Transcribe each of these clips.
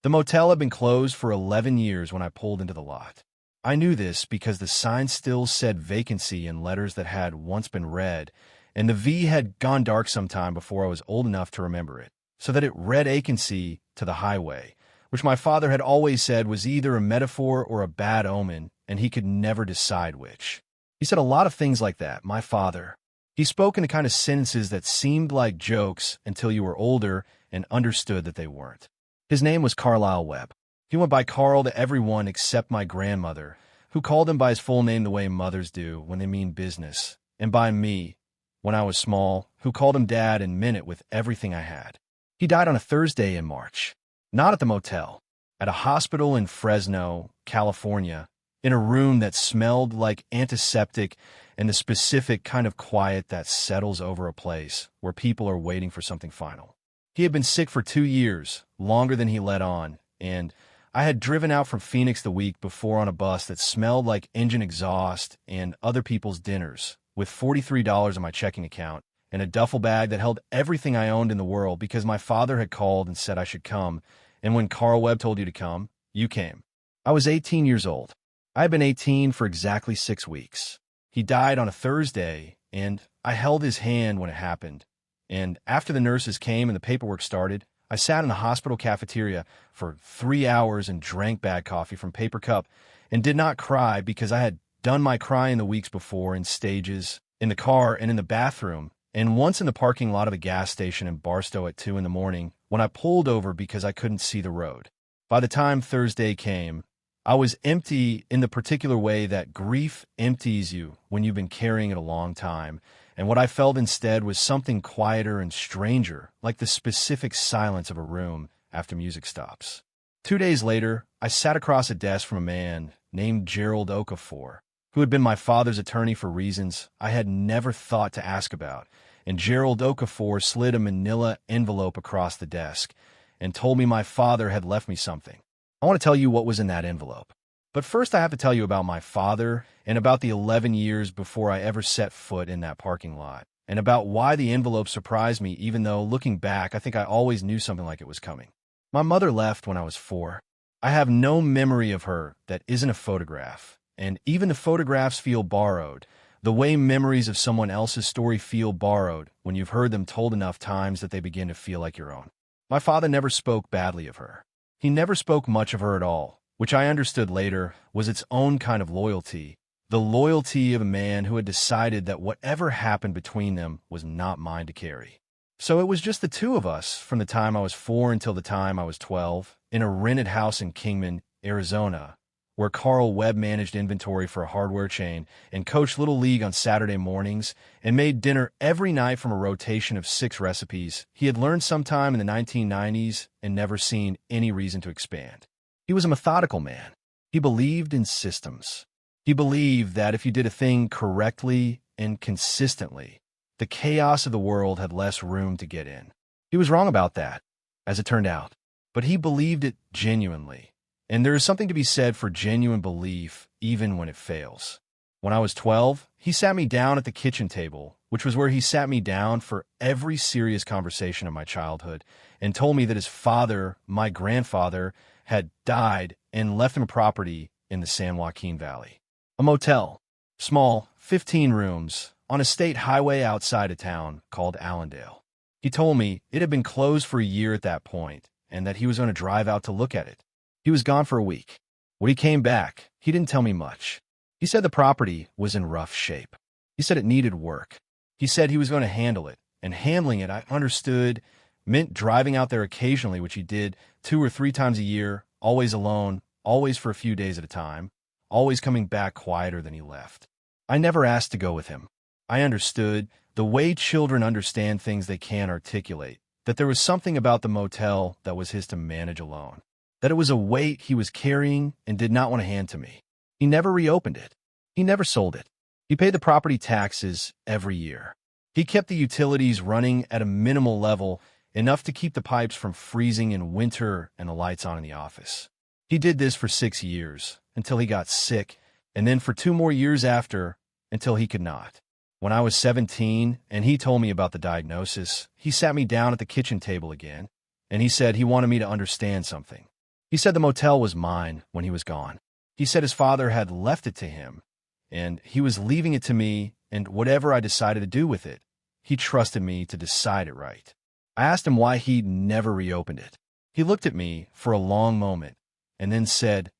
The motel had been closed for 11 years when I pulled into the lot. I knew this because the sign still said vacancy in letters that had once been red, and the V had gone dark sometime before I was old enough to remember it, so that it read ACANCY to the highway, which my father had always said was either a metaphor or a bad omen, and he could never decide which. He said a lot of things like that, my father. He spoke in the kind of sentences that seemed like jokes until you were older and understood that they weren't. His name was Carlisle Webb. He went by Carl to everyone except my grandmother, who called him by his full name the way mothers do when they mean business, and by me, when I was small, who called him Dad and meant it with everything I had. He died on a Thursday in March, not at the motel, at a hospital in Fresno, California, in a room that smelled like antiseptic and the specific kind of quiet that settles over a place where people are waiting for something final. He had been sick for 2 years, longer than he let on, and I had driven out from Phoenix the week before on a bus that smelled like engine exhaust and other people's dinners, with $43 in my checking account and a duffel bag that held everything I owned in the world because my father had called and said I should come, and when Carl Webb told you to come, you came. I was 18 years old. I had been 18 for exactly 6 weeks. He died on a Thursday, and I held his hand when it happened. And after the nurses came and the paperwork started, I sat in the hospital cafeteria for 3 hours and drank bad coffee from paper cup and did not cry because I had done my crying the weeks before in stages, in the car and in the bathroom, and once in the parking lot of a gas station in Barstow at 2 in the morning when I pulled over because I couldn't see the road. By the time Thursday came, I was empty in the particular way that grief empties you when you've been carrying it a long time, and what I felt instead was something quieter and stranger, like the specific silence of a room after music stops. 2 days later, I sat across a desk from a man named Gerald Okafor, who had been my father's attorney for reasons I had never thought to ask about, and Gerald Okafor slid a manila envelope across the desk and told me my father had left me something. I want to tell you what was in that envelope. But first I have to tell you about my father and about the 11 years before I ever set foot in that parking lot, and about why the envelope surprised me even though, looking back, I think I always knew something like it was coming. My mother left when I was 4. I have no memory of her that isn't a photograph, and even the photographs feel borrowed, the way memories of someone else's story feel borrowed when you've heard them told enough times that they begin to feel like your own. My father never spoke badly of her. He never spoke much of her at all, which I understood later was its own kind of loyalty, the loyalty of a man who had decided that whatever happened between them was not mine to carry. So it was just the two of us from the time I was 4 until the time I was 12, in a rented house in Kingman, Arizona, where Carl Webb managed inventory for a hardware chain and coached Little League on Saturday mornings and made dinner every night from a rotation of 6 recipes he had learned sometime in the 1990s and never seen any reason to expand. He was a methodical man. He believed in systems. He believed that if you did a thing correctly and consistently, the chaos of the world had less room to get in. He was wrong about that, as it turned out, but he believed it genuinely. And there is something to be said for genuine belief, even when it fails. When I was 12, he sat me down at the kitchen table, which was where he sat me down for every serious conversation of my childhood, and told me that his father, my grandfather, had died and left him property in the San Joaquin Valley. A motel, small, 15 rooms, on a state highway outside of town called Allendale. He told me it had been closed for a year at that point, and that he was going to drive out to look at it. He was gone for a week. When he came back, he didn't tell me much. He said the property was in rough shape. He said it needed work. He said he was going to handle it, and handling it, I understood, meant driving out there occasionally, which he did 2 or 3 times a year, always alone, always for a few days at a time, always coming back quieter than he left. I never asked to go with him. I understood, the way children understand things they can't articulate, that there was something about the motel that was his to manage alone, that it was a weight he was carrying and did not want to hand to me. He never reopened it. He never sold it. He paid the property taxes every year. He kept the utilities running at a minimal level, enough to keep the pipes from freezing in winter and the lights on in the office. He did this for 6 years, until he got sick, and then for 2 more years after, until he could not. When I was 17 and he told me about the diagnosis, he sat me down at the kitchen table again, and he said he wanted me to understand something. He said the motel was mine when he was gone. He said his father had left it to him, and he was leaving it to me, and whatever I decided to do with it, he trusted me to decide it right. I asked him why he never reopened it. He looked at me for a long moment and then said,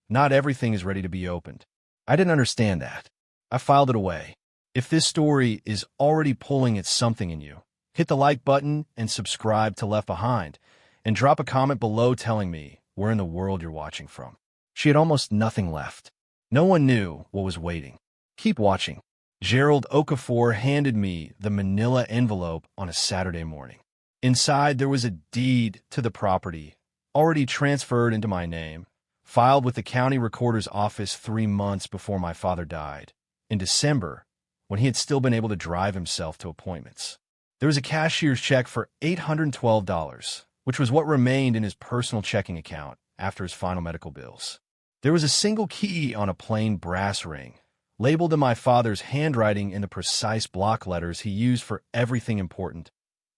"Not everything is ready to be opened." I didn't understand that. I filed it away. If this story is already pulling at something in you, hit the like button and subscribe to Left Behind, and drop a comment below telling me where in the world you're watching from. She had almost nothing left. No one knew what was waiting. Keep watching. Gerald Okafor handed me the manila envelope on a Saturday morning. Inside, there was a deed to the property, already transferred into my name, filed with the county recorder's office 3 months before my father died, in December, when he had still been able to drive himself to appointments. There was a cashier's check for $812, which was what remained in his personal checking account after his final medical bills. There was a single key on a plain brass ring, labeled in my father's handwriting in the precise block letters he used for everything important.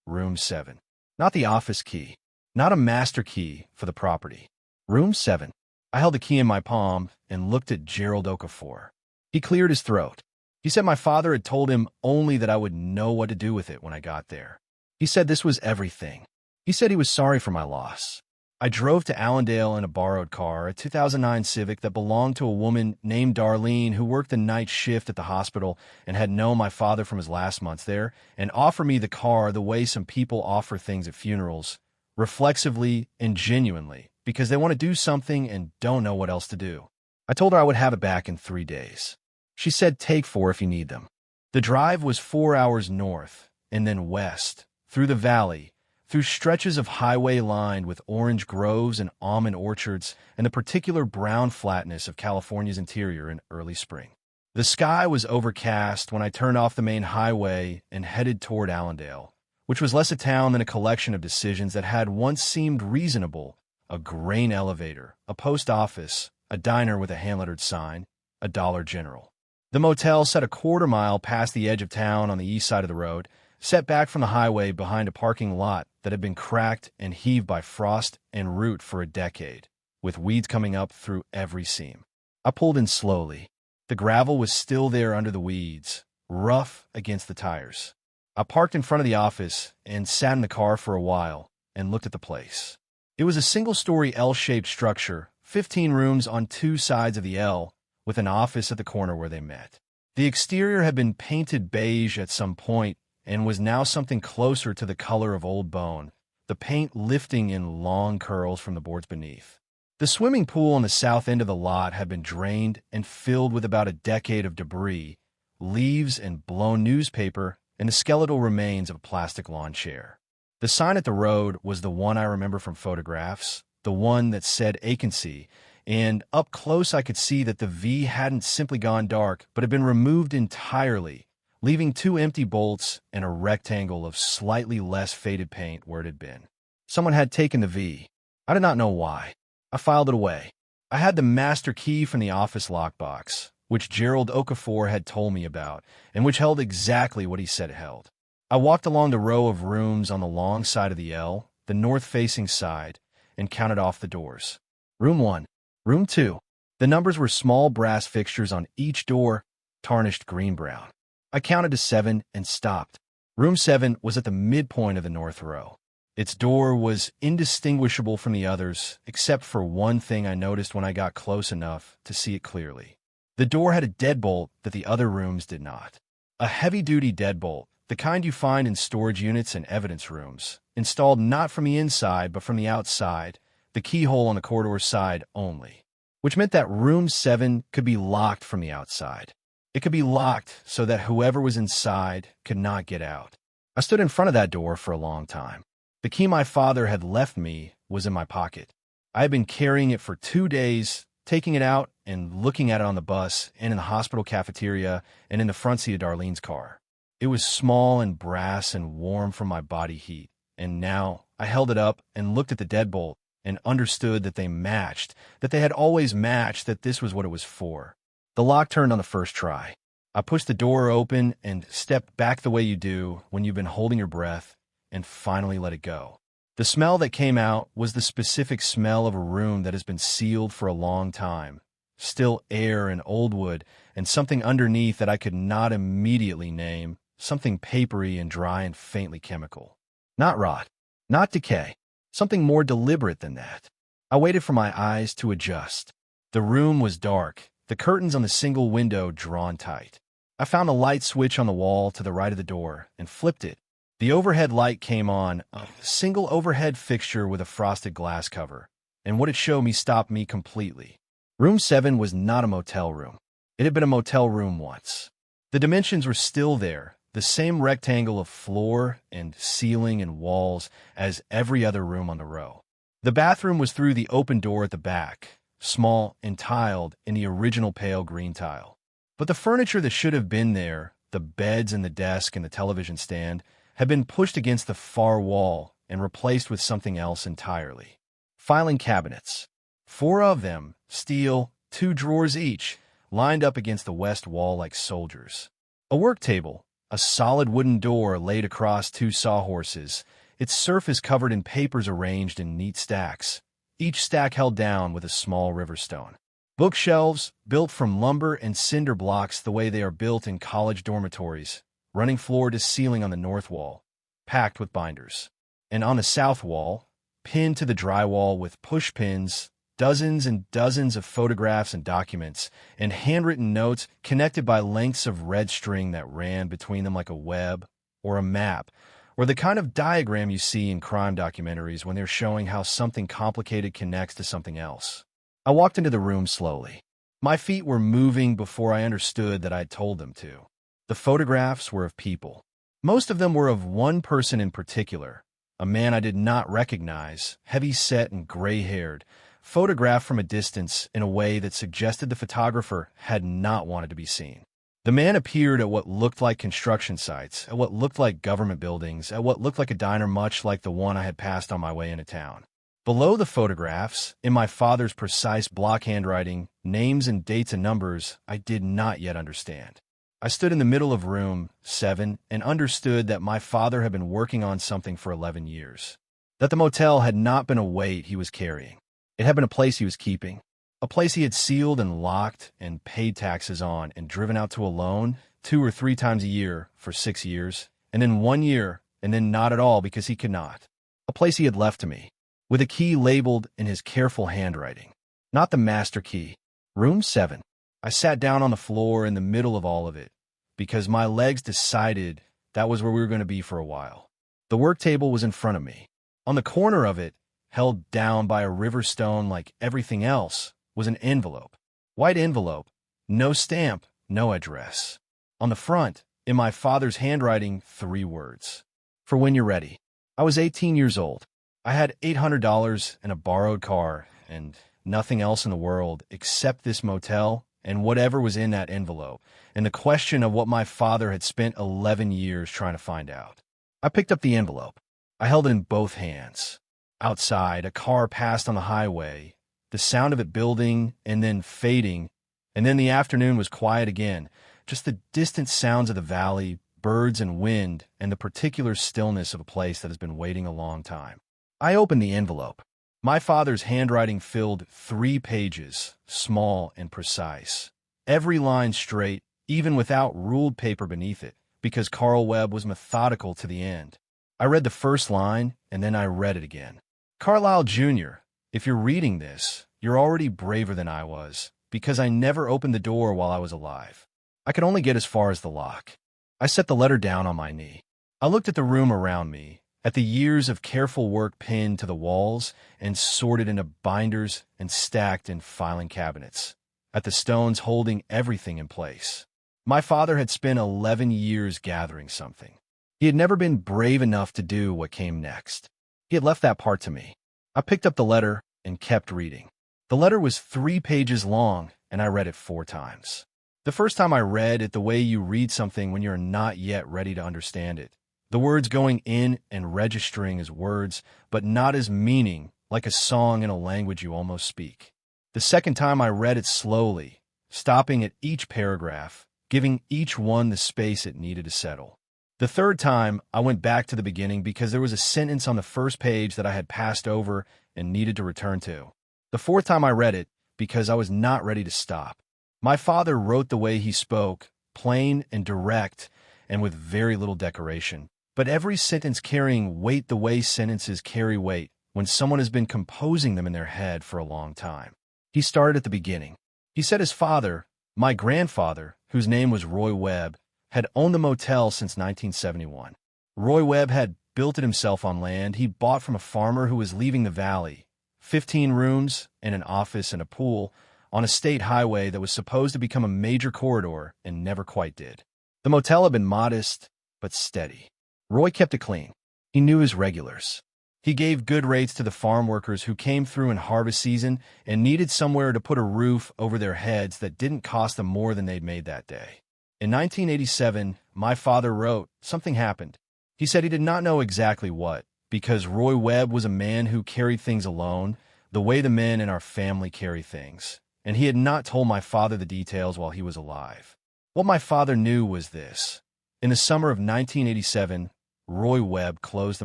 Room 7. Not the office key. Not a master key for the property. Room 7. I held the key in my palm and looked at Gerald Okafor. He cleared his throat. He said my father had told him only that I would know what to do with it when I got there. He said this was everything. He said he was sorry for my loss. I drove to Allendale in a borrowed car, a 2009 Civic that belonged to a woman named Darlene who worked the night shift at the hospital and had known my father from his last months there, and offered me the car the way some people offer things at funerals, reflexively and genuinely, because they want to do something and don't know what else to do. I told her I would have it back in 3 days. She said take 4 if you need them. The drive was 4 hours north and then west, through the valley, through stretches of highway lined with orange groves and almond orchards and the particular brown flatness of California's interior in early spring. The sky was overcast when I turned off the main highway and headed toward Allendale, which was less a town than a collection of decisions that had once seemed reasonable: a grain elevator, a post office, a diner with a hand-lettered sign, a Dollar General. The motel sat a quarter mile past the edge of town on the east side of the road, set back from the highway behind a parking lot that had been cracked and heaved by frost and root for a decade, with weeds coming up through every seam. I pulled in slowly. The gravel was still there under the weeds, rough against the tires. I parked in front of the office and sat in the car for a while and looked at the place. It was a single-story L-shaped structure, 15 rooms on 2 sides of the L, with an office at the corner where they met. The exterior had been painted beige at some point and was now something closer to the color of old bone, the paint lifting in long curls from the boards beneath. The swimming pool on the south end of the lot had been drained and filled with about a decade of debris, leaves and blown newspaper, and the skeletal remains of a plastic lawn chair. The sign at the road was the one I remember from photographs, the one that said ACANCY, and up close I could see that the V hadn't simply gone dark, but had been removed entirely, leaving 2 empty bolts and a rectangle of slightly less faded paint where it had been. Someone had taken the V. I did not know why. I filed it away. I had the master key from the office lockbox, which Gerald Okafor had told me about, and which held exactly what he said it held. I walked along the row of rooms on the long side of the L, the north-facing side, and counted off the doors. Room 1. Room 2. The numbers were small brass fixtures on each door, tarnished green-brown. I counted to 7 and stopped. Room 7 was at the midpoint of the north row. Its door was indistinguishable from the others, except for one thing I noticed when I got close enough to see it clearly. The door had a deadbolt that the other rooms did not. A heavy-duty deadbolt, the kind you find in storage units and evidence rooms, installed not from the inside but from the outside, the keyhole on the corridor side only, which meant that Room 7 could be locked from the outside. It could be locked so that whoever was inside could not get out. I stood in front of that door for a long time. The key my father had left me was in my pocket. I had been carrying it for 2 days, taking it out and looking at it on the bus and in the hospital cafeteria and in the front seat of Darlene's car. It was small and brass and warm from my body heat, and now I held it up and looked at the deadbolt and understood that they matched, that they had always matched, that this was what it was for. The lock turned on the first try. I pushed the door open and stepped back the way you do when you've been holding your breath and finally let it go. The smell that came out was the specific smell of a room that has been sealed for a long time. Still air and old wood, and something underneath that I could not immediately name, something papery and dry and faintly chemical. Not rot, not decay, something more deliberate than that. I waited for my eyes to adjust. The room was dark, the curtains on the single window drawn tight. I found a light switch on the wall to the right of the door and flipped it. The overhead light came on, a single overhead fixture with a frosted glass cover, and what it showed me stopped me completely. Room 7 was not a motel room. It had been a motel room once. The dimensions were still there, the same rectangle of floor and ceiling and walls as every other room on the row. The bathroom was through the open door at the back, small and tiled in the original pale green tile. But the furniture that should have been there, the beds and the desk and the television stand, had been pushed against the far wall and replaced with something else entirely. Filing cabinets. 4 of them, steel, 2 drawers each, lined up against the west wall like soldiers. A work table, a solid wooden door laid across 2 sawhorses, its surface covered in papers arranged in neat stacks, each stack held down with a small river stone. Bookshelves, built from lumber and cinder blocks the way they are built in college dormitories, running floor to ceiling on the north wall, packed with binders. And on the south wall, pinned to the drywall with push pins, dozens and dozens of photographs and documents, and handwritten notes connected by lengths of red string that ran between them like a web or a map, or the kind of diagram you see in crime documentaries when they're showing how something complicated connects to something else. I walked into the room slowly. My feet were moving before I understood that I'd told them to. The photographs were of people. Most of them were of one person in particular, a man I did not recognize, heavy-set and gray-haired, photographed from a distance in a way that suggested the photographer had not wanted to be seen. The man appeared at what looked like construction sites, at what looked like government buildings, at what looked like a diner much like the one I had passed on my way into town. Below the photographs, in my father's precise block handwriting, names and dates and numbers I did not yet understand. I stood in the middle of room 7 and understood that my father had been working on something for 11 years. That the motel had not been a weight he was carrying. It had been a place he was keeping, a place he had sealed and locked and paid taxes on and driven out to alone 2 or 3 times a year for 6 years, and then 1 year, and then not at all because he could not. A place he had left to me, with a key labeled in his careful handwriting. Not the master key. Room 7. I sat down on the floor in the middle of all of it, because my legs decided that was where we were going to be for a while. The work table was in front of me. On the corner of it, held down by a river stone like everything else, was an envelope. White envelope, no stamp, no address. On the front, in my father's handwriting, 3 words. For when you're ready. I was 18 years old. I had $800 and a borrowed car, and nothing else in the world except this motel and whatever was in that envelope, and the question of what my father had spent 11 years trying to find out. I picked up the envelope. I held it in both hands. Outside, a car passed on the highway, the sound of it building and then fading, and then the afternoon was quiet again, just the distant sounds of the valley, birds and wind, and the particular stillness of a place that has been waiting a long time. I opened the envelope. My father's handwriting filled 3 pages, small and precise. Every line straight, even without ruled paper beneath it, because Carl Webb was methodical to the end. I read the first line, and then I read it again. Carlisle Jr., if you're reading this, you're already braver than I was, because I never opened the door while I was alive. I could only get as far as the lock. I set the letter down on my knee. I looked at the room around me, at the years of careful work pinned to the walls and sorted into binders and stacked in filing cabinets, at the stones holding everything in place. My father had spent 11 years gathering something. He had never been brave enough to do what came next. He had left that part to me. I picked up the letter and kept reading. The letter was 3 pages long, and I read it 4 times. The first time I read it the way you read something when you're not yet ready to understand it. The words going in and registering as words, but not as meaning, like a song in a language you almost speak. The second time I read it slowly, stopping at each paragraph, giving each one the space it needed to settle. The third time, I went back to the beginning because there was a sentence on the first page that I had passed over and needed to return to. The fourth time I read it because I was not ready to stop. My father wrote the way he spoke, plain and direct, and with very little decoration. But every sentence carrying weight the way sentences carry weight when someone has been composing them in their head for a long time. He started at the beginning. He said his father, my grandfather, whose name was Roy Webb, had owned the motel since 1971. Roy Webb had built it himself on land he bought from a farmer who was leaving the valley, 15 rooms and an office and a pool, on a state highway that was supposed to become a major corridor and never quite did. The motel had been modest, but steady. Roy kept it clean. He knew his regulars. He gave good rates to the farm workers who came through in harvest season and needed somewhere to put a roof over their heads that didn't cost them more than they'd made that day. In 1987, my father wrote, something happened. He said he did not know exactly what, because Roy Webb was a man who carried things alone, the way the men in our family carry things, and he had not told my father the details while he was alive. What my father knew was this. In the summer of 1987, Roy Webb closed the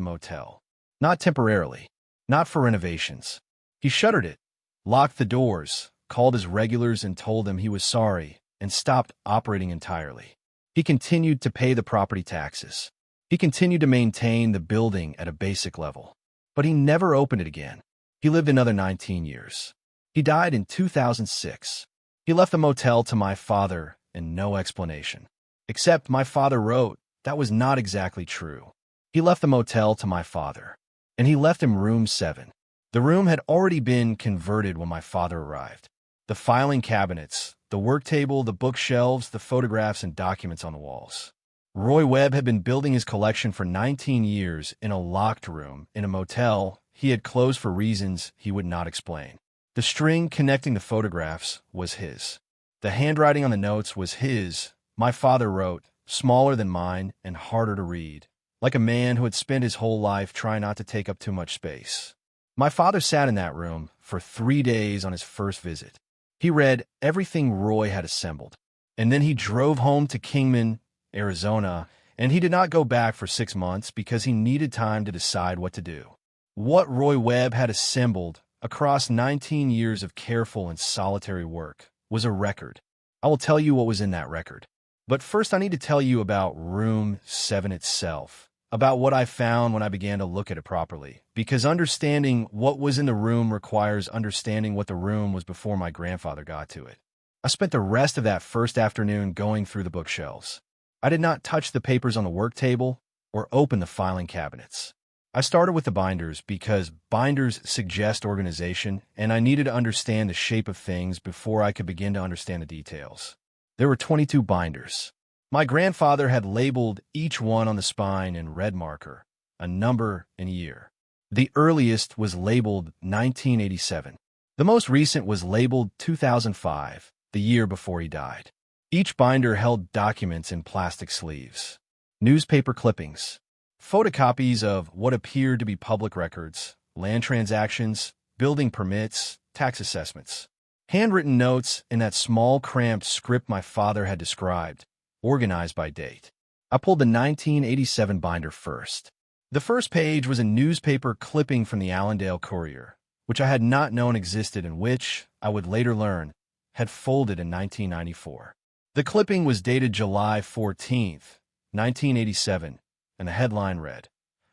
motel. Not temporarily, not for renovations. He shuttered it, locked the doors, called his regulars and told them he was sorry, and stopped operating entirely. He continued to pay the property taxes. He continued to maintain the building at a basic level. But he never opened it again. He lived another 19 years. He died in 2006. He left the motel to my father and no explanation. Except my father wrote, that was not exactly true. He left the motel to my father. And he left him room 7. The room had already been converted when my father arrived. The filing cabinets, the work table, the bookshelves, the photographs and documents on the walls. Roy Webb had been building his collection for 19 years in a locked room in a motel he had closed for reasons he would not explain. The string connecting the photographs was his. The handwriting on the notes was his. My father wrote, smaller than mine and harder to read, like a man who had spent his whole life trying not to take up too much space. My father sat in that room for 3 days on his first visit. He read everything Roy had assembled, and then he drove home to Kingman, Arizona, and he did not go back for 6 months because he needed time to decide what to do. What Roy Webb had assembled across 19 years of careful and solitary work was a record. I will tell you what was in that record. But first I need to tell you about room 7 itself, about what I found when I began to look at it properly, because understanding what was in the room requires understanding what the room was before my grandfather got to it. I spent the rest of that first afternoon going through the bookshelves. I did not touch the papers on the work table or open the filing cabinets. I started with the binders because binders suggest organization, and I needed to understand the shape of things before I could begin to understand the details. There were 22 binders. My grandfather had labeled each one on the spine in red marker, a number and year. The earliest was labeled 1987. The most recent was labeled 2005, the year before he died. Each binder held documents in plastic sleeves, newspaper clippings, photocopies of what appeared to be public records, land transactions, building permits, tax assessments, handwritten notes in that small, cramped script my father had described, organized by date. I pulled the 1987 binder first. The first page was a newspaper clipping from the Allendale Courier, which I had not known existed and which, I would later learn, had folded in 1994. The clipping was dated July 14, 1987, and the headline read,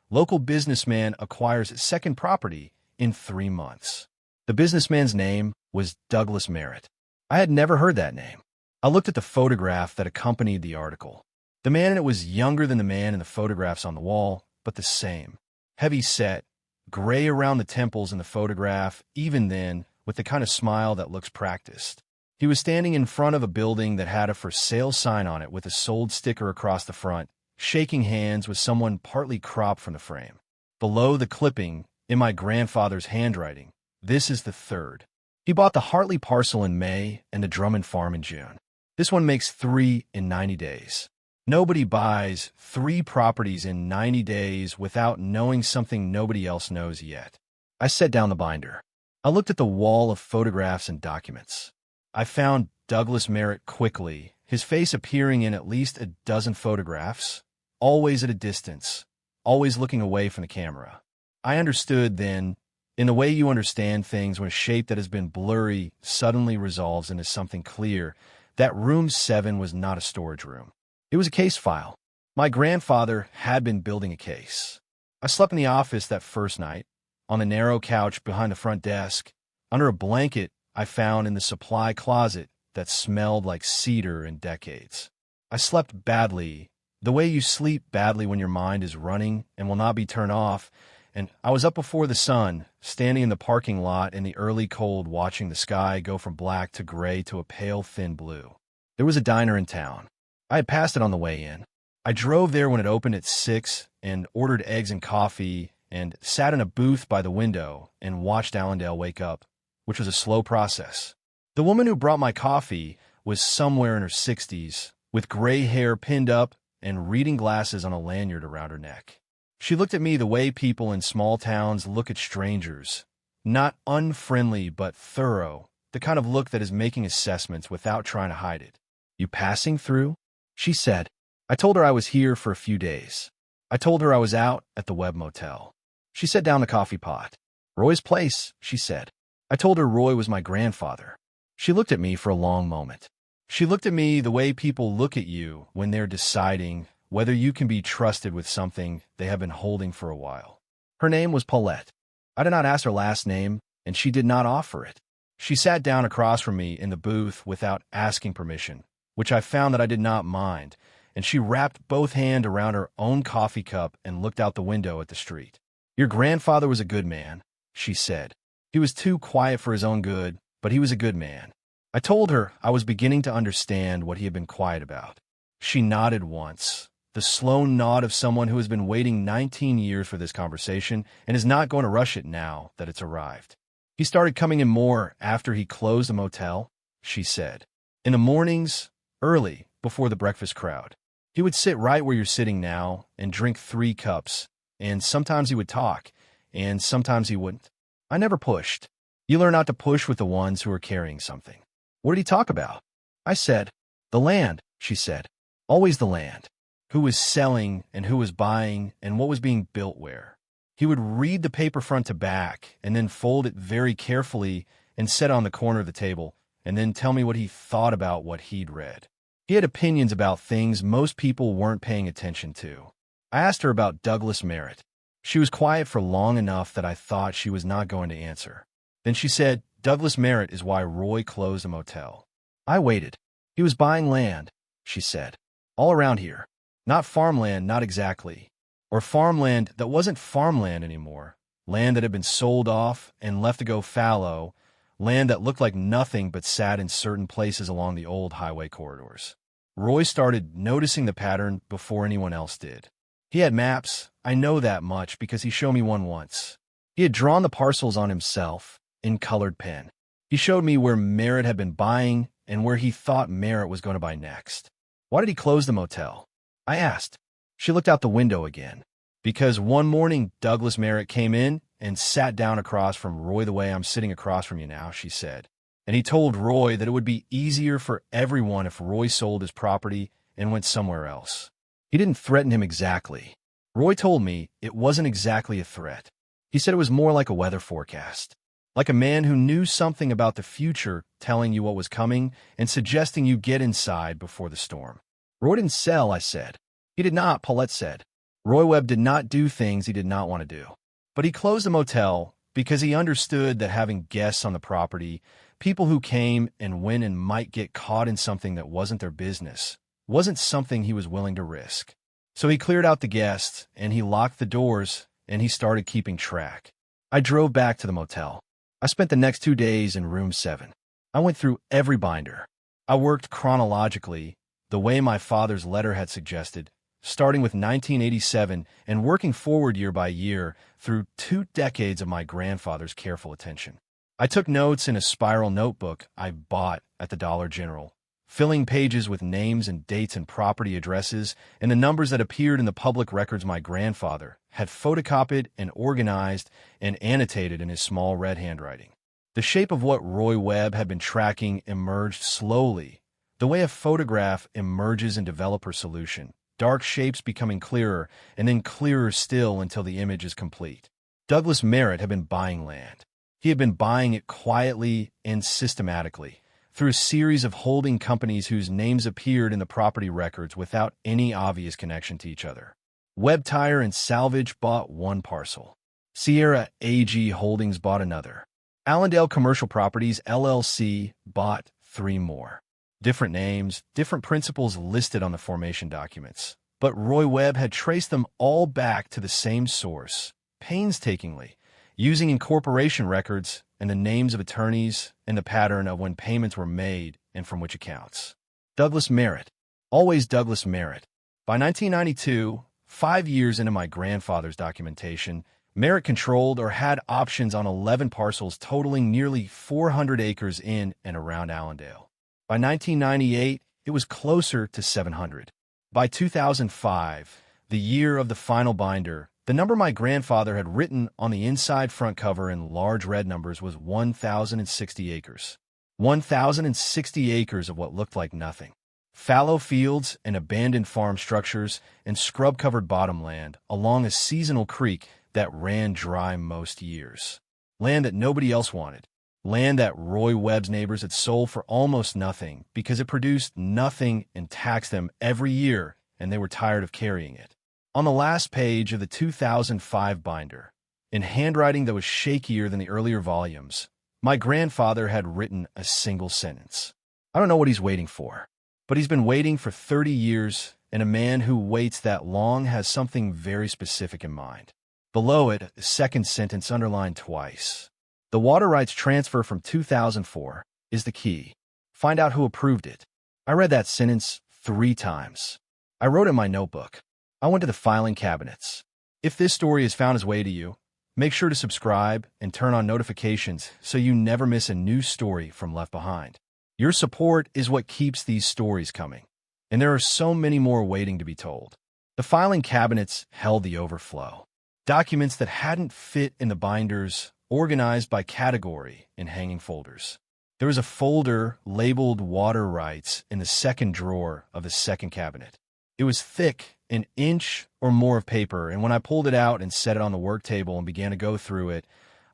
"Local businessman acquires second property in 3 months." The businessman's name was Douglas Merritt. I had never heard that name. I looked at the photograph that accompanied the article. The man in it was younger than the man in the photographs on the wall, but the same. Heavy set, gray around the temples in the photograph, even then, with the kind of smile that looks practiced. He was standing in front of a building that had a for sale sign on it with a sold sticker across the front, shaking hands with someone partly cropped from the frame. Below the clipping, in my grandfather's handwriting, "This is the third." He bought the Hartley parcel in May and the Drummond farm in June. This one makes 3 in 90 days. Nobody buys 3 properties in 90 days without knowing something nobody else knows yet. I set down the binder. I looked at the wall of photographs and documents. I found Douglas Merritt quickly, his face appearing in at least a dozen photographs, always at a distance, always looking away from the camera. I understood then, in the way you understand things when a shape that has been blurry suddenly resolves into something clear, that room 7 was not a storage room. It was a case file. My grandfather had been building a case. I slept in the office that first night, on the narrow couch behind the front desk, under a blanket I found in the supply closet that smelled like cedar in decades. I slept badly, the way you sleep badly when your mind is running and will not be turned off, and I was up before the sun, standing in the parking lot in the early cold watching the sky go from black to gray to a pale thin blue. There was a diner in town. I had passed it on the way in. I drove there when it opened at 6 and ordered eggs and coffee and sat in a booth by the window and watched Allendale wake up, which was a slow process. The woman who brought my coffee was somewhere in her 60s, with gray hair pinned up and reading glasses on a lanyard around her neck. She looked at me the way people in small towns look at strangers, not unfriendly but thorough, the kind of look that is making assessments without trying to hide it. "You passing through?" she said. I told her I was here for a few days. I told her I was out at the Webb Motel. She set down the coffee pot. "Roy's place," she said. I told her Roy was my grandfather. She looked at me for a long moment. She looked at me the way people look at you when they're deciding whether you can be trusted with something they have been holding for a while. Her name was Paulette. I did not ask her last name, and she did not offer it. She sat down across from me in the booth without asking permission, which I found that I did not mind, and she wrapped both hands around her own coffee cup and looked out the window at the street. "Your grandfather was a good man," she said. "He was too quiet for his own good, but he was a good man." I told her I was beginning to understand what he had been quiet about. She nodded once, the slow nod of someone who has been waiting 19 years for this conversation and is not going to rush it now that it's arrived. "He started coming in more after he closed the motel," she said. "In the mornings, early, before the breakfast crowd. He would sit right where you're sitting now and drink 3 cups, and sometimes he would talk, and sometimes he wouldn't. I never pushed. You learn not to push with the ones who are carrying something." "What did he talk about?" I said. "The land," she said. "Always the land. Who was selling and who was buying and what was being built where. He would read the paper front to back and then fold it very carefully and set it on the corner of the table and then tell me what he thought about what he'd read. He had opinions about things most people weren't paying attention to. I asked her about Douglas Merritt. She was quiet for long enough that I thought she was not going to answer. Then she said, "Douglas Merritt is why Roy closed a motel." I waited. "He was buying land," she said. "All around here. Not farmland, not exactly. Or farmland that wasn't farmland anymore. Land that had been sold off and left to go fallow. Land that looked like nothing but sat in certain places along the old highway corridors." Roy started noticing the pattern before anyone else did. He had maps. I know that much because he showed me one once. He had drawn the parcels on himself in colored pen. He showed me where Merritt had been buying and where he thought Merritt was going to buy next. "Why did he close the motel?" I asked. She looked out the window again. "Because one morning Douglas Merritt came in and sat down across from Roy the way I'm sitting across from you now," she said. "And he told Roy that it would be easier for everyone if Roy sold his property and went somewhere else. He didn't threaten him exactly. Roy told me it wasn't exactly a threat. He said it was more like a weather forecast. Like a man who knew something about the future telling you what was coming and suggesting you get inside before the storm." "Roy didn't sell," I said. "He did not," Paulette said. "Roy Webb did not do things he did not want to do. But he closed the motel because he understood that having guests on the property, people who came and went and might get caught in something that wasn't their business, wasn't something he was willing to risk. So he cleared out the guests, and he locked the doors, and he started keeping track." I drove back to the motel. I spent the next 2 days in room 7. I went through every binder. I worked chronologically, the way my father's letter had suggested, starting with 1987 and working forward year by year through 2 decades of my grandfather's careful attention. I took notes in a spiral notebook I bought at the Dollar General, filling pages with names and dates and property addresses and the numbers that appeared in the public records my grandfather had photocopied and organized and annotated in his small red handwriting. The shape of what Roy Webb had been tracking emerged slowly, the way a photograph emerges in developer solution, dark shapes becoming clearer, and then clearer still until the image is complete. Douglas Merritt had been buying land. He had been buying it quietly and systematically, through a series of holding companies whose names appeared in the property records without any obvious connection to each other. Webb Tire and Salvage bought one parcel. Sierra AG Holdings bought another. Allendale Commercial Properties, LLC, bought 3 more. Different names, different principals listed on the formation documents. But Roy Webb had traced them all back to the same source, painstakingly, using incorporation records and the names of attorneys and the pattern of when payments were made and from which accounts. Douglas Merritt. Always Douglas Merritt. By 1992, 5 years into my grandfather's documentation, Merritt controlled or had options on 11 parcels totaling nearly 400 acres in and around Allendale. By 1998, it was closer to 700. By 2005, the year of the final binder, the number my grandfather had written on the inside front cover in large red numbers was 1,060 acres. 1,060 acres of what looked like nothing. Fallow fields and abandoned farm structures and scrub-covered bottomland along a seasonal creek that ran dry most years. Land that nobody else wanted. Land that Roy Webb's neighbors had sold for almost nothing because it produced nothing and taxed them every year, and they were tired of carrying it. On the last page of the 2005 binder, in handwriting that was shakier than the earlier volumes, my grandfather had written a single sentence. I don't know what he's waiting for, but he's been waiting for 30 years, and a man who waits that long has something very specific in mind. Below it, the second sentence underlined twice. The water rights transfer from 2004 is the key. Find out who approved it. I read that sentence 3 times. I wrote in my notebook. I went to the filing cabinets. If this story has found its way to you, make sure to subscribe and turn on notifications so you never miss a new story from Left Behind. Your support is what keeps these stories coming, and there are so many more waiting to be told. The filing cabinets held the overflow. Documents that hadn't fit in the binders, organized by category in hanging folders. There was a folder labeled Water Rights in the second drawer of the second cabinet. It was thick, an inch or more of paper, and when I pulled it out and set it on the work table and began to go through it,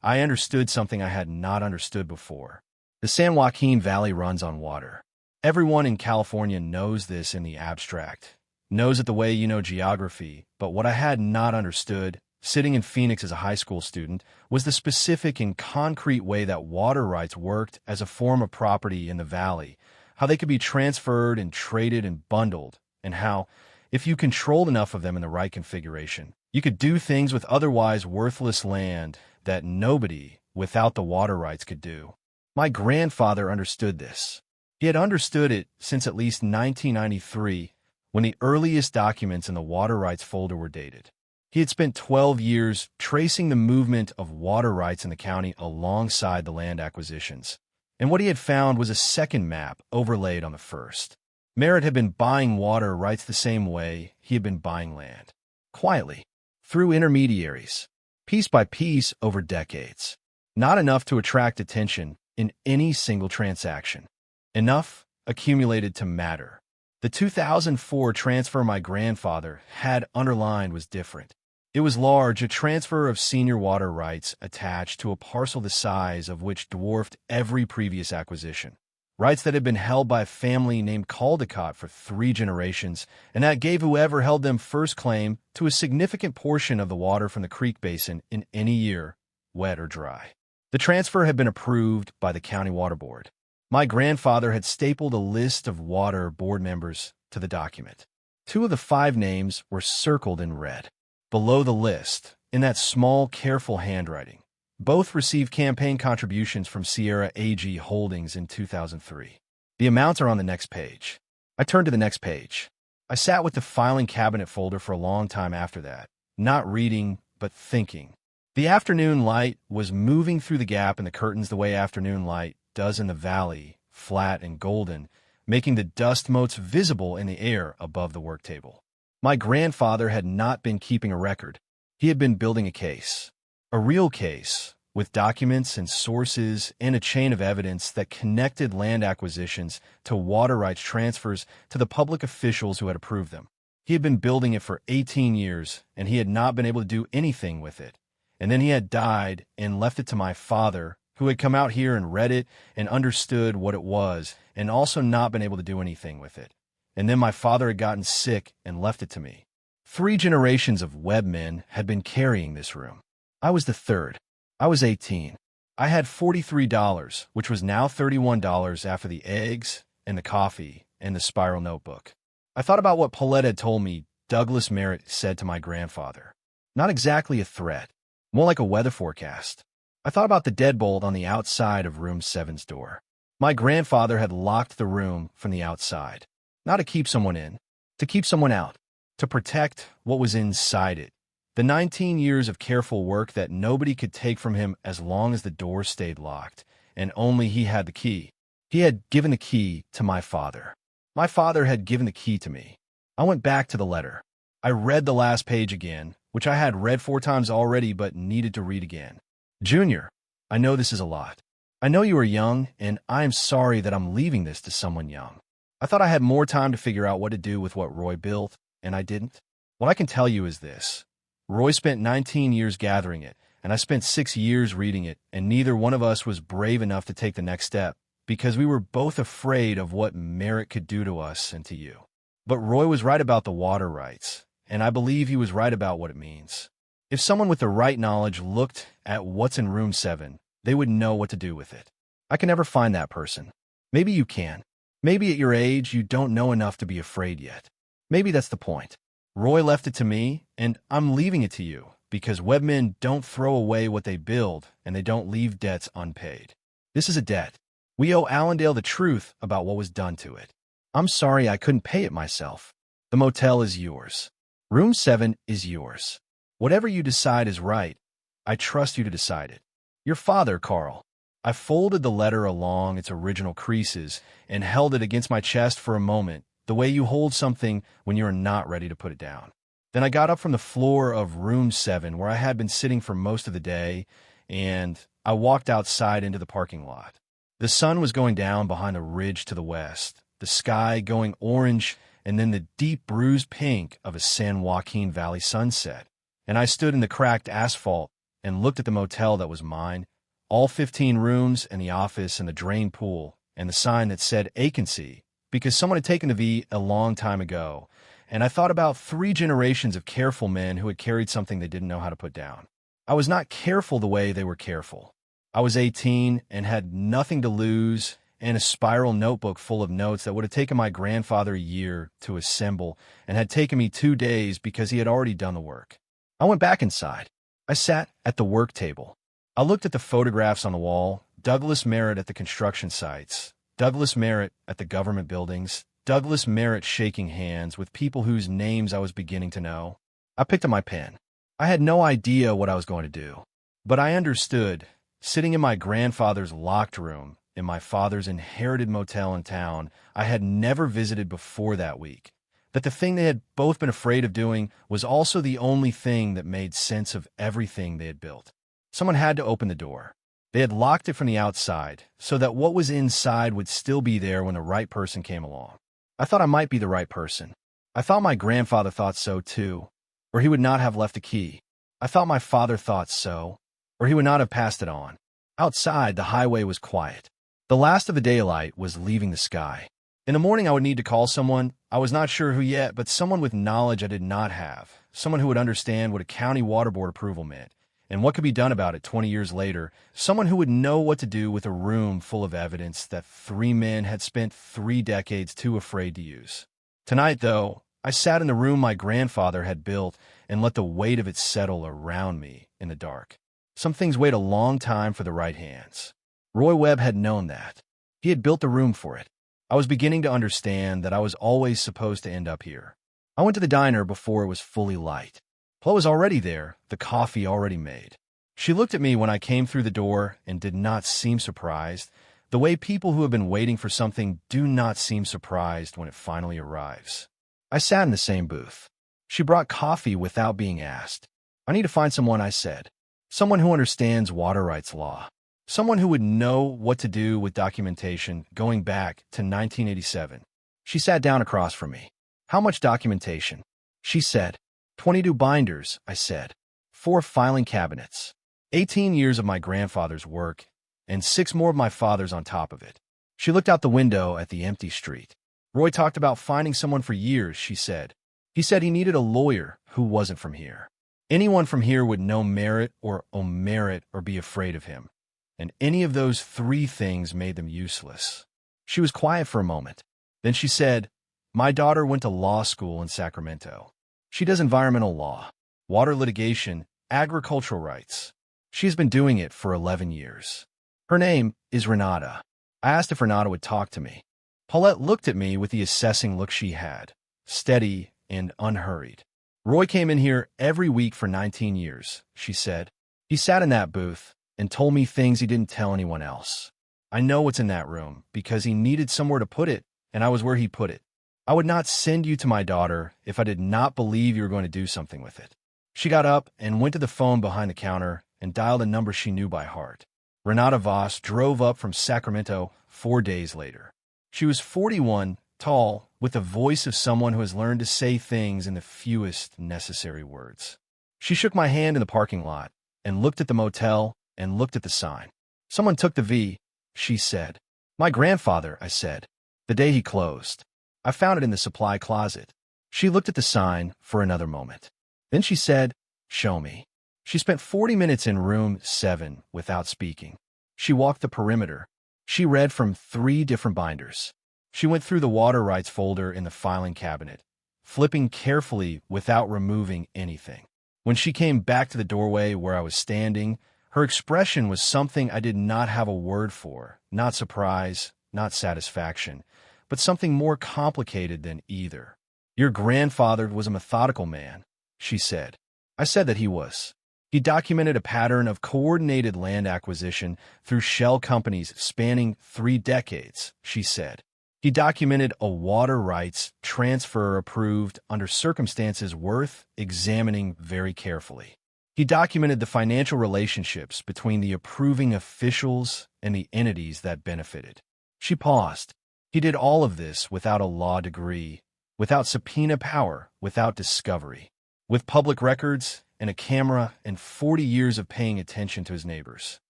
I understood something I had not understood before. The San Joaquin Valley runs on water. Everyone in California knows this in the abstract, knows it the way you know geography, but what I had not understood, sitting in Phoenix as a high school student, was the specific and concrete way that water rights worked as a form of property in the valley, how they could be transferred and traded and bundled, and how, if you controlled enough of them in the right configuration, you could do things with otherwise worthless land that nobody without the water rights could do. My grandfather understood this. He had understood it since at least 1993, when the earliest documents in the water rights folder were dated. He had spent 12 years tracing the movement of water rights in the county alongside the land acquisitions, and what he had found was a second map overlaid on the first. Merritt had been buying water rights the same way he had been buying land, quietly, through intermediaries, piece by piece over decades. Not enough to attract attention in any single transaction. Enough accumulated to matter. The 2004 transfer my grandfather had underlined was different. It was large, a transfer of senior water rights attached to a parcel the size of which dwarfed every previous acquisition. Rights that had been held by a family named Caldecott for 3 generations, and that gave whoever held them first claim to a significant portion of the water from the creek basin in any year, wet or dry. The transfer had been approved by the County Water Board. My grandfather had stapled a list of water board members to the document. 2 of the 5 names were circled in red. Below the list, in that small, careful handwriting, both received campaign contributions from Sierra AG Holdings in 2003. The amounts are on the next page. I turned to the next page. I sat with the filing cabinet folder for a long time after that, not reading, but thinking. The afternoon light was moving through the gap in the curtains the way afternoon light does in the valley, flat and golden, making the dust motes visible in the air above the work table. My grandfather had not been keeping a record. He had been building a case. A real case, with documents and sources and a chain of evidence that connected land acquisitions to water rights transfers to the public officials who had approved them. He had been building it for 18 years, and he had not been able to do anything with it. And then he had died and left it to my father, who had come out here and read it and understood what it was, and also not been able to do anything with it. And then my father had gotten sick and left it to me. 3 generations of Webb men had been carrying this room. I was the third. I was 18. I had $43, which was now $31 after the eggs and the coffee and the spiral notebook. I thought about what Paulette had told me Douglas Merritt said to my grandfather. Not exactly a threat, more like a weather forecast. I thought about the deadbolt on the outside of room 7's door. My grandfather had locked the room from the outside, not to keep someone in, to keep someone out, to protect what was inside it. The 19 years of careful work that nobody could take from him as long as the door stayed locked, and only he had the key. He had given the key to my father. My father had given the key to me. I went back to the letter. I read the last page again, which I had read 4 times already but needed to read again. Junior, I know this is a lot. I know you are young, and I am sorry that I'm leaving this to someone young. I thought I had more time to figure out what to do with what Roy built, and I didn't. What I can tell you is this. Roy spent 19 years gathering it, and I spent 6 years reading it, and neither one of us was brave enough to take the next step, because we were both afraid of what Merritt could do to us and to you. But Roy was right about the water rights, and I believe he was right about what it means. If someone with the right knowledge looked at what's in room 7, they would know what to do with it. I can never find that person. Maybe you can. Maybe at your age, you don't know enough to be afraid yet. Maybe that's the point. Roy left it to me, and I'm leaving it to you, because Webb men don't throw away what they build, and they don't leave debts unpaid. This is a debt. We owe Allendale the truth about what was done to it. I'm sorry I couldn't pay it myself. The motel is yours. Room 7 is yours. Whatever you decide is right. I trust you to decide it. Your father, Carl. I folded the letter along its original creases and held it against my chest for a moment, the way you hold something when you are not ready to put it down. Then I got up from the floor of room 7, where I had been sitting for most of the day, and I walked outside into the parking lot. The sun was going down behind a ridge to the west, the sky going orange, and then the deep bruised pink of a San Joaquin Valley sunset. And I stood in the cracked asphalt and looked at the motel that was mine, all 15 rooms and the office and the drain pool, and the sign that said ACANCY, because someone had taken the V a long time ago. And I thought about 3 generations of careful men who had carried something they didn't know how to put down. I was not careful the way they were careful. I was 18 and had nothing to lose, and a spiral notebook full of notes that would have taken my grandfather a year to assemble and had taken me 2 days because he had already done the work. I went back inside. I sat at the work table. I looked at the photographs on the wall, Douglas Merritt at the construction sites, Douglas Merritt at the government buildings, Douglas Merritt shaking hands with people whose names I was beginning to know. I picked up my pen. I had no idea what I was going to do, but I understood. Sitting in my grandfather's locked room in my father's inherited motel in town I had never visited before that week, that the thing they had both been afraid of doing was also the only thing that made sense of everything they had built. Someone had to open the door. They had locked it from the outside so that what was inside would still be there when the right person came along. I thought I might be the right person. I thought my grandfather thought so too, or he would not have left a key. I thought my father thought so, or he would not have passed it on. Outside, the highway was quiet. The last of the daylight was leaving the sky. In the morning, I would need to call someone. I was not sure who yet, but someone with knowledge I did not have. Someone who would understand what a county water board approval meant and what could be done about it 20 years later. Someone who would know what to do with a room full of evidence that 3 men had spent 3 decades too afraid to use. Tonight, though, I sat in the room my grandfather had built and let the weight of it settle around me in the dark. Some things wait a long time for the right hands. Roy Webb had known that. He had built the room for it. I was beginning to understand that I was always supposed to end up here. I went to the diner before it was fully light. Flo was already there, the coffee already made. She looked at me when I came through the door and did not seem surprised, the way people who have been waiting for something do not seem surprised when it finally arrives. I sat in the same booth. She brought coffee without being asked. I need to find someone, I said. Someone who understands water rights law. Someone who would know what to do with documentation going back to 1987. She sat down across from me. How much documentation? She said. 22 binders, I said. 4 filing cabinets. 18 years of my grandfather's work, and 6 more of my father's on top of it. She looked out the window at the empty street. Roy talked about finding someone for years, she said. He said he needed a lawyer who wasn't from here. Anyone from here would know merit or omerit or be afraid of him. And any of those 3 things made them useless. She was quiet for a moment. Then she said, my daughter went to law school in Sacramento. She does environmental law, water litigation, agricultural rights. She's been doing it for 11 years. Her name is Renata. I asked if Renata would talk to me. Paulette looked at me with the assessing look she had, steady and unhurried. Roy came in here every week for 19 years, she said. He sat in that booth and told me things he didn't tell anyone else. I know what's in that room because he needed somewhere to put it, and I was where he put it. I would not send you to my daughter if I did not believe you were going to do something with it. She got up and went to the phone behind the counter and dialed a number she knew by heart. Renata Voss drove up from Sacramento 4 days later. She was 41, tall, with the voice of someone who has learned to say things in the fewest necessary words. She shook my hand in the parking lot and looked at the motel and looked at the sign. Someone took the V, she said. My grandfather, I said, the day he closed. I found it in the supply closet. She looked at the sign for another moment. Then she said, show me. She spent 40 minutes in room 7 without speaking. She walked the perimeter. She read from 3 different binders. She went through the water rights folder in the filing cabinet, flipping carefully without removing anything. When she came back to the doorway where I was standing, her expression was something I did not have a word for, not surprise, not satisfaction, but something more complicated than either. Your grandfather was a methodical man, she said. I said that he was. He documented a pattern of coordinated land acquisition through shell companies spanning 3 decades, she said. He documented a water rights transfer approved under circumstances worth examining very carefully. He documented the financial relationships between the approving officials and the entities that benefited. She paused. He did all of this without a law degree, without subpoena power, without discovery, with public records and a camera and 40 years of paying attention to his neighbors.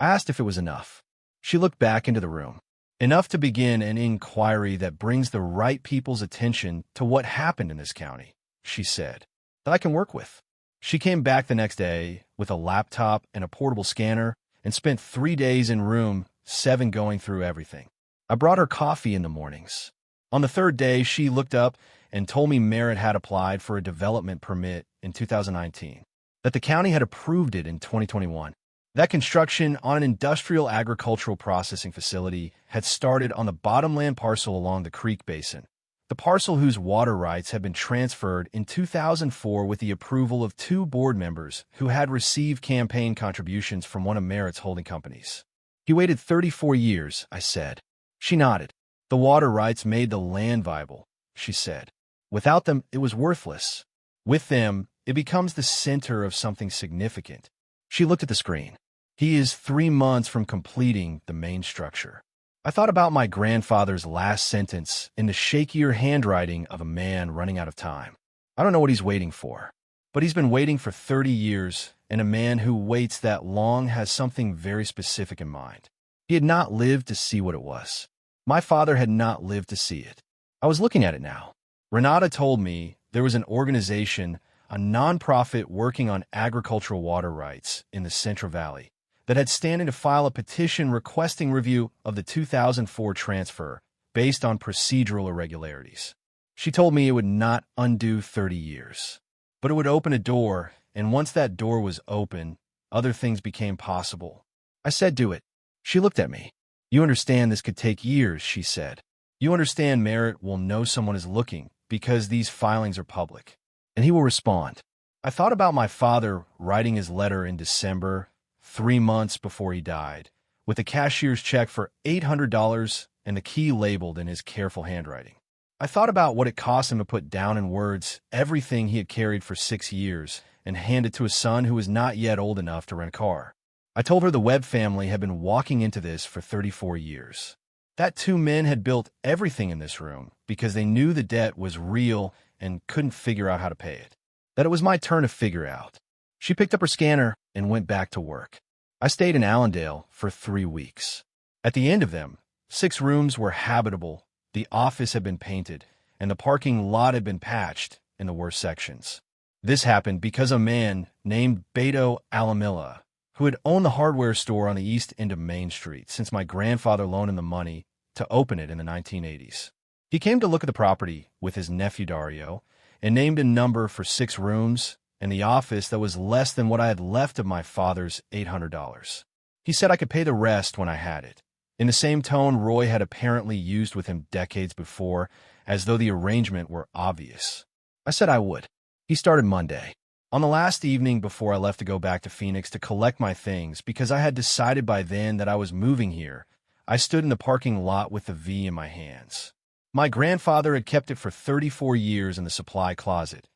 I asked if it was enough. She looked back into the room. Enough to begin an inquiry that brings the right people's attention to what happened in this county, she said, that I can work with. She came back the next day with a laptop and a portable scanner and spent 3 days in room 7 going through everything. I brought her coffee in the mornings. On the 3rd day, she looked up and told me Merritt had applied for a development permit in 2019, that the county had approved it in 2021. That construction on an industrial agricultural processing facility had started on the bottomland parcel along the creek basin, the parcel whose water rights had been transferred in 2004 with the approval of 2 board members who had received campaign contributions from one of Merritt's holding companies. He waited 34 years, I said. She nodded. The water rights made the land viable, she said. Without them, it was worthless. With them, it becomes the center of something significant. She looked at the screen. He is 3 months from completing the main structure. I thought about my grandfather's last sentence in the shakier handwriting of a man running out of time. I don't know what he's waiting for, but he's been waiting for 30 years, and a man who waits that long has something very specific in mind. He had not lived to see what it was. My father had not lived to see it. I was looking at it now. Renata told me there was an organization, a nonprofit working on agricultural water rights in the Central Valley, that had standing to file a petition requesting review of the 2004 transfer based on procedural irregularities. She told me it would not undo 30 years, but it would open a door, and once that door was open, other things became possible. I said, do it. She looked at me. You understand this could take years, she said. You understand Merritt will know someone is looking because these filings are public, and he will respond. I thought about my father writing his letter in December, 3 months before he died, with a cashier's check for $800 and the key labeled in his careful handwriting. I thought about what it cost him to put down in words everything he had carried for 6 years and hand it to a son who was not yet old enough to rent a car. I told her the Webb family had been walking into this for 34 years. That 2 men had built everything in this room because they knew the debt was real and couldn't figure out how to pay it. That it was my turn to figure out. She picked up her scanner and went back to work. I stayed in Allendale for 3 weeks. At the end of them, 6 rooms were habitable, the office had been painted, and the parking lot had been patched in the worst sections. This happened because a man named Beto Alamilla, who had owned the hardware store on the east end of Main Street since my grandfather loaned him the money to open it in the 1980s. He came to look at the property with his nephew Dario and named a number for 6 rooms and the office that was less than what I had left of my father's $800. He said I could pay the rest when I had it, in the same tone Roy had apparently used with him decades before, as though the arrangement were obvious. I said I would. He started Monday. On the last evening before I left to go back to Phoenix to collect my things, because I had decided by then that I was moving here, I stood in the parking lot with the V in my hands. My grandfather had kept it for 34 years in the supply closet,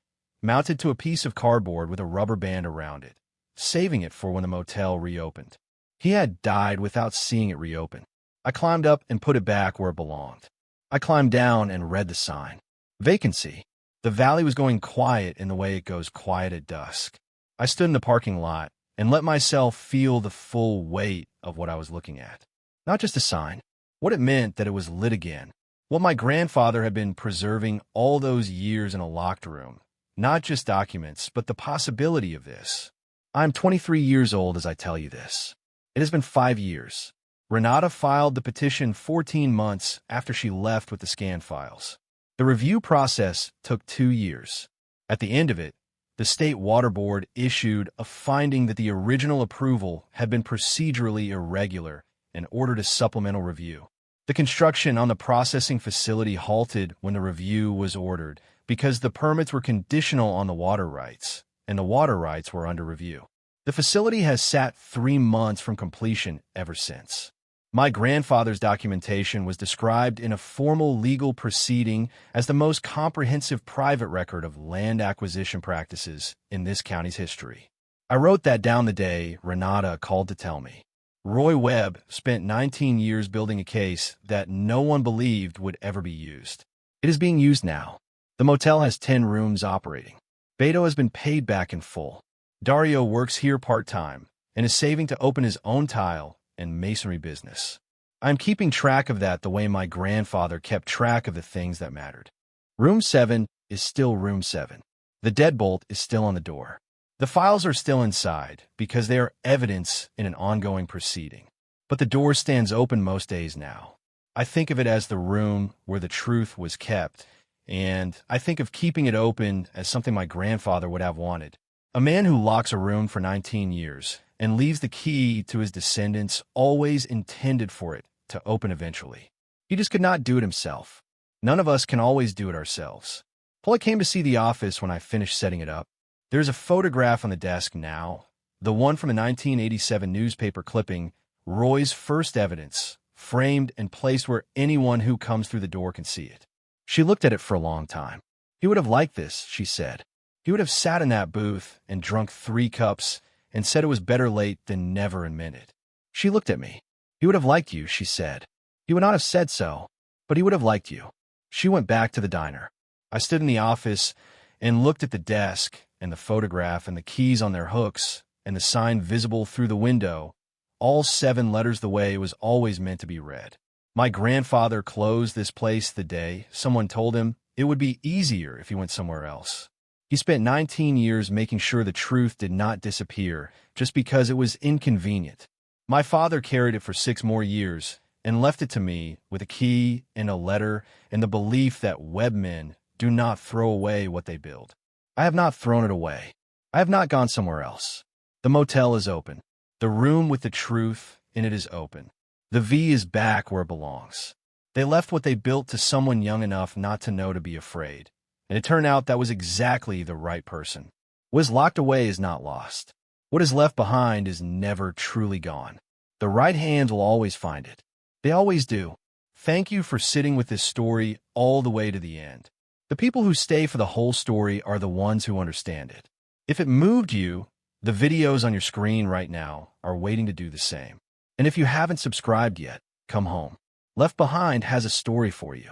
mounted to a piece of cardboard with a rubber band around it, saving it for when the motel reopened. He had died without seeing it reopen. I climbed up and put it back where it belonged. I climbed down and read the sign. Vacancy. The valley was going quiet in the way it goes quiet at dusk. I stood in the parking lot and let myself feel the full weight of what I was looking at. Not just a sign. What it meant that it was lit again. What my grandfather had been preserving all those years in a locked room. Not just documents, but the possibility of this. I'm 23 years old as I tell you this. It has been 5 years. Renata filed the petition 14 months after she left with the scan files. The review process took 2 years. At the end of it, the State Water Board issued a finding that the original approval had been procedurally irregular and ordered a supplemental review. The construction on the processing facility halted when the review was ordered because the permits were conditional on the water rights, and the water rights were under review. The facility has sat 3 months from completion ever since. My grandfather's documentation was described in a formal legal proceeding as the most comprehensive private record of land acquisition practices in this county's history. I wrote that down the day Renata called to tell me. Roy Webb spent 19 years building a case that no one believed would ever be used. It is being used now. The motel has 10 rooms operating. Beto has been paid back in full. Dario works here part-time and is saving to open his own tile and masonry business. I'm keeping track of that the way my grandfather kept track of the things that mattered. Room 7 is still Room 7. The deadbolt is still on the door. The files are still inside because they are evidence in an ongoing proceeding. But the door stands open most days now. I think of it as the room where the truth was kept, and I think of keeping it open as something my grandfather would have wanted. A man who locks a room for 19 years and leaves the key to his descendants always intended for it to open eventually. He just could not do it himself. None of us can always do it ourselves. Paula came to see the office when I finished setting it up. There's a photograph on the desk now, the one from a 1987 newspaper clipping, Roy's first evidence, framed and placed where anyone who comes through the door can see it. She looked at it for a long time. He would have liked this, she said. He would have sat in that booth and drunk 3 cups and said it was better late than never and meant it. She looked at me. He would have liked you, she said. He would not have said so, but he would have liked you. She went back to the diner. I stood in the office and looked at the desk and the photograph and the keys on their hooks and the sign visible through the window, all 7 letters the way it was always meant to be read. My grandfather closed this place the day someone told him it would be easier if he went somewhere else. He spent 19 years making sure the truth did not disappear just because it was inconvenient. My father carried it for 6 more years and left it to me with a key and a letter and the belief that Webb men do not throw away what they build. I have not thrown it away. I have not gone somewhere else. The motel is open. The room with the truth in it is open. The V is back where it belongs. They left what they built to someone young enough not to know to be afraid. And it turned out that was exactly the right person. What is locked away is not lost. What is left behind is never truly gone. The right hands will always find it. They always do. Thank you for sitting with this story all the way to the end. The people who stay for the whole story are the ones who understand it. If it moved you, the videos on your screen right now are waiting to do the same. And if you haven't subscribed yet, come home. Left Behind has a story for you.